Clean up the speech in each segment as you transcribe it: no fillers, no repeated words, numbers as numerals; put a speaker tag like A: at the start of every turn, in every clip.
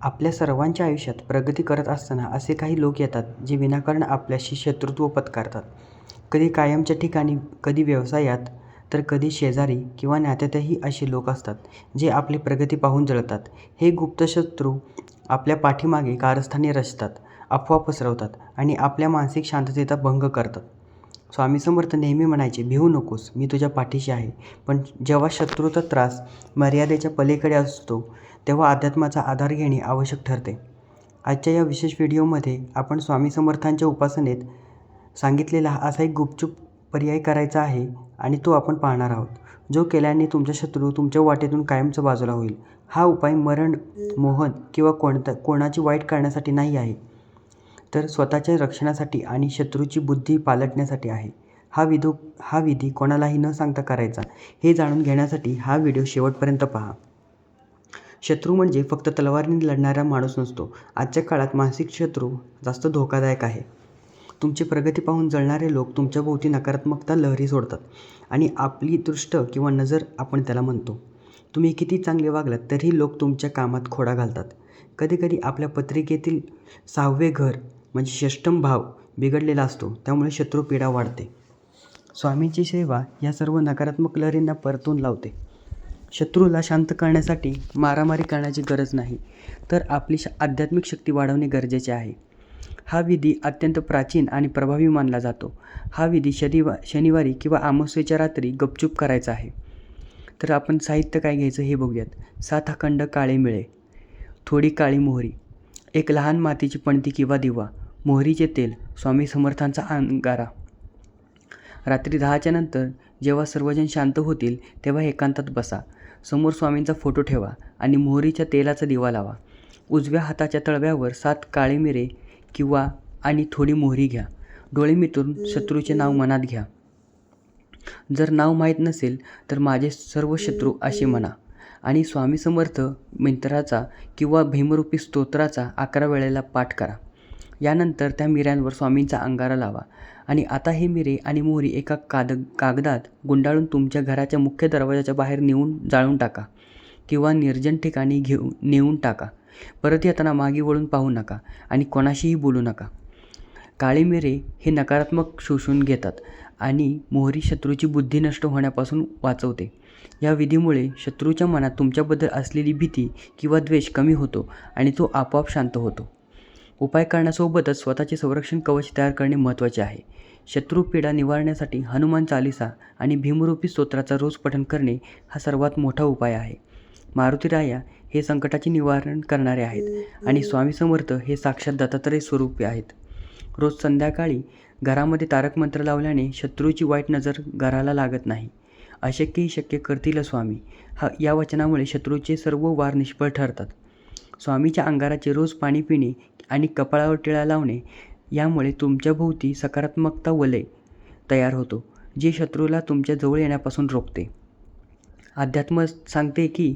A: आपल्या सर्वांच्या आयुष्यात प्रगती करत असताना असे काही लोक येतात जे विनाकारण आपल्याशी शत्रुत्व पत्करतात. कधी कायमच्या ठिकाणी, कधी व्यवसायात, तर कधी शेजारी किंवा नात्यातही असे लोक असतात जे आपली प्रगती पाहून जळतात. हे गुप्त शत्रू आपल्या पाठीमागे कारस्थानी रचतात, अफवा पसरवतात आणि आपल्या मानसिक शांततेचा भंग करतात. स्वामी समर्थ नेहमी म्हणायचे, भिवू नकोस, मी तुझ्या पाठीशी आहे. पण जेव्हा शत्रूचा त्रास मर्यादेच्या पलीकडे असतो तेव्हा अध्यात्माचा आधार घेणे आवश्यक ठरते. आजच्या या विशेष व्हिडिओमध्ये आपण स्वामी समर्थांच्या उपासनेत सांगितलेला असा एक गुपचूप पर्याय करायचा आहे आणि तो आपण पाहणार आहोत, जो केल्याने तुमचा शत्रू तुमच्या वाटेतून कायमचा बाजूला होईल. हा उपाय मरण, मोहन किंवा कोणाची वाईट करण्यासाठी नाही आहे, तर स्वतःच्या रक्षणासाठी आणि शत्रूची बुद्धी पालटण्यासाठी आहे. हा विधी कोणालाही न सांगता करायचा हे जाणून घेण्यासाठी हा व्हिडिओ शेवटपर्यंत पहा. शत्रू म्हणजे फक्त तलवारीने लढणारा माणूस नसतो. आजच्या काळात मानसिक शत्रू जास्त धोकादायक आहे. तुमची प्रगती पाहून जळणारे लोक तुमच्याभोवती नकारात्मकता लहरी सोडतात आणि आपली दृष्ट किंवा नजर आपण त्याला म्हणतो. तुम्ही किती चांगले वागलात तरीही लोक तुमच्या कामात खोडा घालतात. कधीकधी आपल्या पत्रिकेतील 6वे घर म्हणजे षष्ठम भाव बिघडलेला असतो, त्यामुळे शत्रुपीडा वाढते. स्वामींची सेवा या सर्व नकारात्मक लहरींना परतून लावते. शत्रूला शांत करण्यासाठी मारामारी करण्याची गरज नाही, तर आपली आध्यात्मिक शक्ती वाढवणे गरजेचे आहे. हा विधी अत्यंत प्राचीन आणि प्रभावी मानला जातो. हा विधी शनिवारी किंवा अमावास्येच्या रात्री गपचूप करायचा आहे. तर आपण साहित्य काय घ्यायचं हे बघूयात. 7 अखंड काळे मिळे, थोडी काळी मोहरी, एक लहान मातीची पणती किंवा दिवा, मोहरीचे तेल, स्वामी समर्थांचा अंगारा. रात्री 10च्या नंतर जेव्हा सर्वजण शांत होतील तेव्हा एकांतात बसा. समोर स्वामींचा फोटो ठेवा आणि मोहरीच्या तेलाचा दिवा लावा. उजव्या हाताच्या तळव्यावर 7 काळे मिरे किंवा आणि थोडी मोहरी घ्या. डोळे मिटून शत्रूचे नाव मनात घ्या. जर नाव माहीत नसेल तर माझे सर्व शत्रू असे म्हणा आणि स्वामी समर्थ मंत्राचा किंवा भीमरूपी स्तोत्राचा 11 वेळेला पाठ करा. यानंतर त्या मिऱ्यांवर स्वामींचा अंगारा लावा आणि आता हे मिरे आणि मोहरी एका कागदात गुंडाळून तुमच्या घराच्या मुख्य दरवाजाच्या बाहेर नेऊन जाळून टाका किंवा निर्जन ठिकाणी नेऊन टाका. परत येताना मागे वळून पाहू नका आणि कोणाशीही बोलू नका. काळे मिरे हे नकारात्मक शोषून घेतात आणि मोहरी शत्रूची बुद्धी नष्ट होण्यापासून वाचवते. या विधीमुळे शत्रूच्या मनात तुमच्याबद्दल असलेली भीती किंवा द्वेष कमी होतो आणि तो आपोआप शांत होतो. उपाय करण्यासोबतच स्वतःचे संरक्षण कवच तयार करणे महत्त्वाचे आहे. शत्रुपीडा निवारण्यासाठी हनुमान चालीसा आणि भीमरूपी स्तोत्राचा रोज पठण करणे हा सर्वात मोठा उपाय आहे. मारुतीराया हे संकटाचे निवारण करणारे आहेत आणि स्वामी समर्थ हे साक्षात दत्तात्रय स्वरूपी आहेत. रोज संध्याकाळी घरामध्ये तारक मंत्र लावल्याने शत्रूची वाईट नजर घराला लागत नाही. अशक्य ही शक्य करतील स्वामी या वचनामुळे शत्रूचे सर्व वार निष्फळ ठरतात. स्वामीच्या अंगाराचे रोज पाणी पिणे आणि कपाळावर टिळा लावणे यामुळे तुमच्याभोवती सकारात्मकता वलय तयार होतो, जे शत्रूला तुमच्या जवळ येण्यापासून रोखते. अध्यात्म सांगते की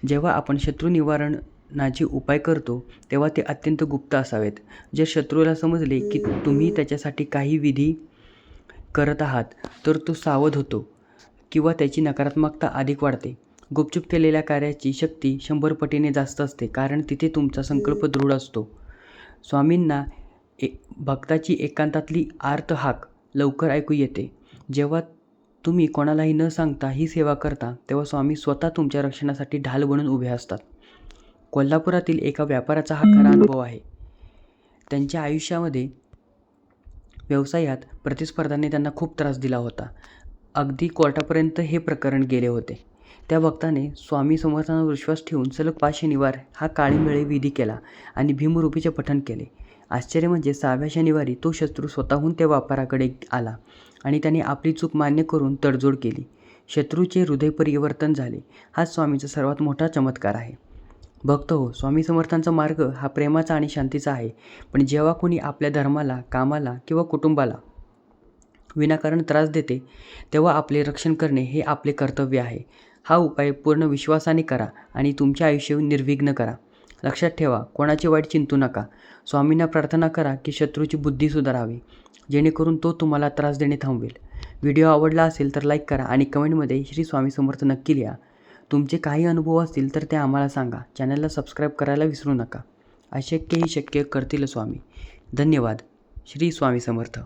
A: जेव्हा आपण शत्रू निवारणाचे उपाय करतो तेव्हा ते अत्यंत गुप्त असावेत. जर शत्रूला समजले की तुम्ही त्याच्यासाठी काही विधी करत आहात तर तो सावध होतो किंवा त्याची नकारात्मकता अधिक वाढते. गुपचूप केलेल्या कार्याची शक्ती 100 पटीने जास्त असते, कारण तिथे तुमचा संकल्प दृढ असतो. स्वामींना भक्ताची एकांतातली आर्त हाक लवकर ऐकू येते. जेव्हा तुम्ही कोणालाही न सांगता ही सेवा करता तेव्हा स्वामी स्वतः तुमच्या रक्षणासाठी ढाल बनून उभे असतात. कोल्हापुरातील एका व्यापाऱ्याचा हा खरा अनुभव आहे. त्यांच्या आयुष्यामध्ये व्यवसायात प्रतिस्पर्ध्यांनी त्यांना खूप त्रास दिला होता. अगदी कोर्टापर्यंत हे प्रकरण गेले होते. त्या भक्ताने स्वामी समर्थांवर विश्वास ठेवून सलग 5 शनिवार हा काळी मिळे विधी केला आणि भीमरूपीचे पठण केले. आश्चर्य म्हणजे 6व्या शनिवारी तो शत्रू स्वतःहून त्या व्यापाराकडे आला आणि त्याने आपली चूक मान्य करून तडजोड केली. शत्रूचे हृदय परिवर्तन झाले. हाच स्वामीचा सर्वात मोठा चमत्कार आहे. भक्त हो, स्वामी समर्थांचा मार्ग हा प्रेमाचा आणि शांतीचा आहे. पण जेव्हा कोणी आपल्या धर्माला, कामाला किंवा कुटुंबाला विनाकारण त्रास देते तेव्हा आपले रक्षण करणे हे आपले कर्तव्य आहे. हा उपाय पूर्ण विश्वासाने करा आणि तुमचे आयुष्य निर्विघ्न करा. लक्षात ठेवा, कोणाचे वाईट चिंतू नका. स्वामींना प्रार्थना करा की शत्रूची बुद्धी सुधारावी, जेणेकरून तो तुम्हाला त्रास देणे थांबवेल. व्हिडिओ आवडला असेल तर लाईक करा आणि कमेंटमध्ये श्री स्वामी समर्थ नक्की लिहा. तुमचे काही अनुभव असतील तर ते आम्हाला सांगा. चॅनलला सबस्क्राईब करायला विसरू नका. अशक्य ही शक्य करतील स्वामी. धन्यवाद. श्री स्वामी समर्थ.